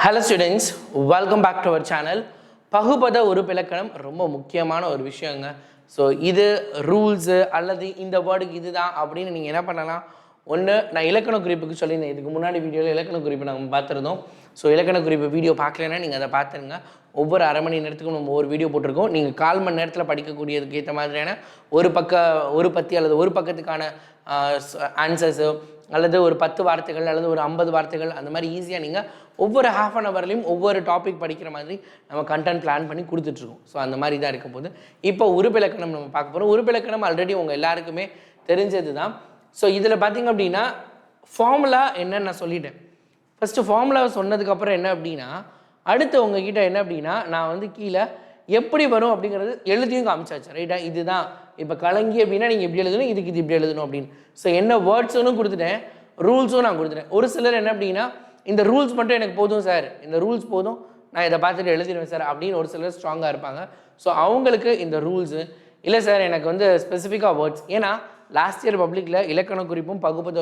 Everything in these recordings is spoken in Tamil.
Hello students, welcome back to our channel. பகுபத உறுப்பிலக்கணம் ரொம்ப முக்கியமான ஒரு விஷயங்க. ஸோ இது ரூல்ஸு அல்லது இந்த வேர்டுக்கு இதுதான் அப்படின்னு நீங்கள் என்ன பண்ணலாம். ஒன்று, நான் இலக்கண குறிப்புக்கு சொல்லியிருந்தேன். இதுக்கு முன்னாடி வீடியோவில் இலக்கண குறிப்பு நம்ம பார்த்துருந்தோம். ஸோ இலக்கண குறிப்பு வீடியோ பார்க்கலன்னா நீங்கள் அதை பார்த்துருங்க. ஒவ்வொரு அரை மணி நேரத்துக்கும் நம்ம ஒரு வீடியோ போட்டிருக்கோம். நீங்கள் 1/4 மணி நேரத்தில் படிக்கக்கூடியதுக்கு ஏற்ற மாதிரியான ஒரு பத்தி அல்லது ஒரு பக்கத்துக்கான ஆன்சர்ஸு அல்லது ஒரு 10 வார்த்தைகள் அல்லது ஒரு 50 வார்த்தைகள் அந்த மாதிரி ஈஸியாக நீங்கள் ஒவ்வொரு ½ அன் ஹவர்லையும் ஒவ்வொரு டாபிக் படிக்கிற மாதிரி நம்ம கண்டென்ட் பிளான் பண்ணி கொடுத்துட்ருக்கோம். ஸோ அந்த மாதிரி தான் இருக்க போது. இப்போ உறுப்பிலக்கணம் நம்ம பார்க்க போகிறோம். உறுப்பிலக்கணம் ஆல்ரெடி உங்கள் எல்லாருக்குமே தெரிஞ்சது தான். ஸோ இதில் பார்த்திங்க அப்படின்னா ஃபார்முலா என்னன்னு நான் சொல்லிட்டேன். ஃபஸ்ட்டு ஃபார்முலாவை சொன்னதுக்கப்புறம் என்ன அப்படின்னா, அடுத்து உங்ககிட்ட என்ன அப்படின்னா, நான் வந்து கீழே எப்படி வரும் அப்படிங்கிறது எழுதியும் காமிச்சாச்சு, ரைட்டா? இதுதான் இப்போ கலங்கி அப்படின்னா நீங்கள் இப்படி எழுதணும், இதுக்கு இது இப்படி எழுதணும் அப்படின்னு. ஸோ என்ன வேர்ட்ஸுன்னு கொடுத்துட்டேன், ரூல்ஸும் நான் கொடுத்துட்டேன். ஒரு சிலர் என்ன அப்படின்னா, இந்த ரூல்ஸ் மட்டும் எனக்கு போதும் சார், இந்த ரூல்ஸ் போதும், நான் இதை பார்த்துட்டு எழுதிடுவேன் சார் அப்படின்னு ஒரு சிலர் ஸ்ட்ராங்காக இருப்பாங்க. ஸோ அவங்களுக்கு இந்த ரூல்ஸு இல்லை சார் எனக்கு வந்து ஸ்பெசிஃபிக்காக வேர்ட்ஸ். ஏன்னா லாஸ்ட் இயர் பப்ளிக்கில் இலக்கண குறிப்பும் பகுபத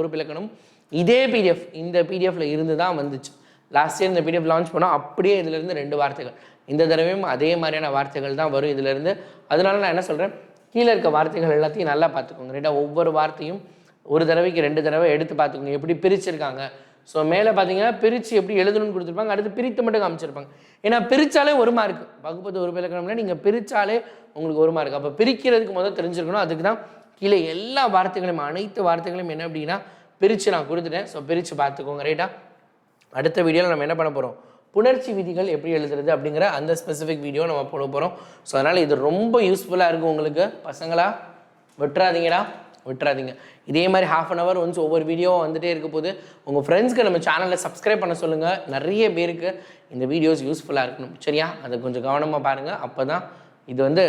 உறுப்பிலக்கணம் இதே பிடிஎஃப் இந்த பிடிஎஃப்பில் இருந்து தான் வந்துச்சு. லாஸ்ட் இயர் இந்த பிடிஎஃப் லான்ச் பண்ணோம். அப்படியே இதிலேருந்து 2 வார்த்தைகள், இந்த தடவையும் அதே மாதிரியான வார்த்தைகள் தான் வரும் இதிலேருந்து. அதனால நான் என்ன சொல்கிறேன், கீழே இருக்க வார்த்தைகள் எல்லாத்தையும் நல்லா பார்த்துக்கோங்க, ரைட்டா? ஒவ்வொரு வார்த்தையும் ஒரு தடவைக்கு 2 தடவை எடுத்து பார்த்துக்கோங்க எப்படி பிரிச்சிருக்காங்க. ஸோ மேலே பார்த்தீங்கன்னா பிரித்து எப்படி எழுதணும்னு கொடுத்துருப்பாங்க, அடுத்து பிரித்து மட்டும் காமிச்சிருப்பாங்க. ஏன்னா பிரித்தாலே 1 மார்க். பகுபத உறுப்பிலக்கணம்னா நீங்கள் பிரித்தாலே உங்களுக்கு 1 மார்க். அப்போ பிரிக்கிறதுக்கு முதல் தெரிஞ்சிருக்கணும். அதுக்கு தான் கீழே எல்லா வார்த்தைகளையும் அனைத்து வார்த்தைகளையும் என்ன அப்படின்னா பிரித்து நான் கொடுத்துட்டேன். ஸோ பிரித்து பார்த்துக்கோங்க, ரைட்டா? அடுத்த வீடியோவில் நம்ம என்ன பண்ண போகிறோம், புணர்ச்சி விதிகள் எப்படி எழுதுறது அப்படிங்கிற அந்த ஸ்பெசிஃபிக் வீடியோ நம்ம போட போகிறோம். ஸோ அதனால் இது ரொம்ப யூஸ்ஃபுல்லாக இருக்கும் உங்களுக்கு. பசங்களா விட்டுறாதீங்கடா, விட்டுறாதீங்க. இதே மாதிரி ½ அன் ஹவர் ஒன்ஸ் ஒவ்வொரு வீடியோ வந்துகிட்டே இருக்க போது உங்கள் ஃப்ரெண்ட்ஸ்க்கு நம்ம சேனலில் சப்ஸ்கிரைப் பண்ண சொல்லுங்கள். நிறைய பேருக்கு இந்த வீடியோஸ் யூஸ்ஃபுல்லாக இருக்கணும், சரியா? அதை கொஞ்சம் கவனமாக பாருங்கள். அப்போ தான் இது வந்து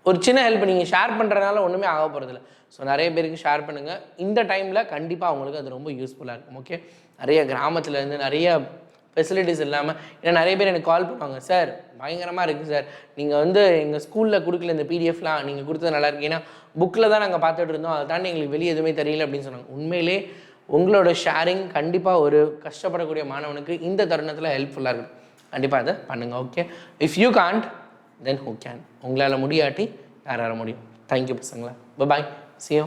ஒரு சின்ன ஹெல்ப். நீங்கள் ஷேர் பண்ணுறதுனால ஒன்றுமே ஆக போகிறதில்ல. ஸோ நிறைய பேருக்கு ஷேர் பண்ணுங்கள். இந்த டைமில் கண்டிப்பாக அவங்களுக்கு அது ரொம்ப யூஸ்ஃபுல்லாக இருக்கும். ஓகே, நிறைய கிராமத்துலேருந்து நிறைய ஃபெசிலிட்டிஸ் இல்லாமல், ஏன்னா நிறைய பேர் எனக்கு கால் பண்ணுவாங்க, சார் பயங்கரமாக இருக்குது சார், நீங்கள் வந்து எங்கள் ஸ்கூலில் கொடுக்கல இந்த பிடிஎஃப்லாம், நீங்கள் கொடுத்தது நல்லா இருக்கு, ஏன்னா புக்கில் தான் நாங்கள் பார்த்துட்டு இருந்தோம், அதை தாண்டி எங்களுக்கு வெளியே எதுவுமே தெரியல அப்படின்னு சொன்னாங்க. உண்மையிலே உங்களோட ஷேரிங் கண்டிப்பாக ஒரு கஷ்டப்படக்கூடிய மாணவனுக்கு இந்த தருணத்தில் ஹெல்ப்ஃபுல்லாக இருக்கும். கண்டிப்பாக அதை பண்ணுங்கள். Okay, if you can't then who can. உங்களால் முடியாட்டி யாரால முடியும். தேங்க்யூ பசங்களா. பாய், see you.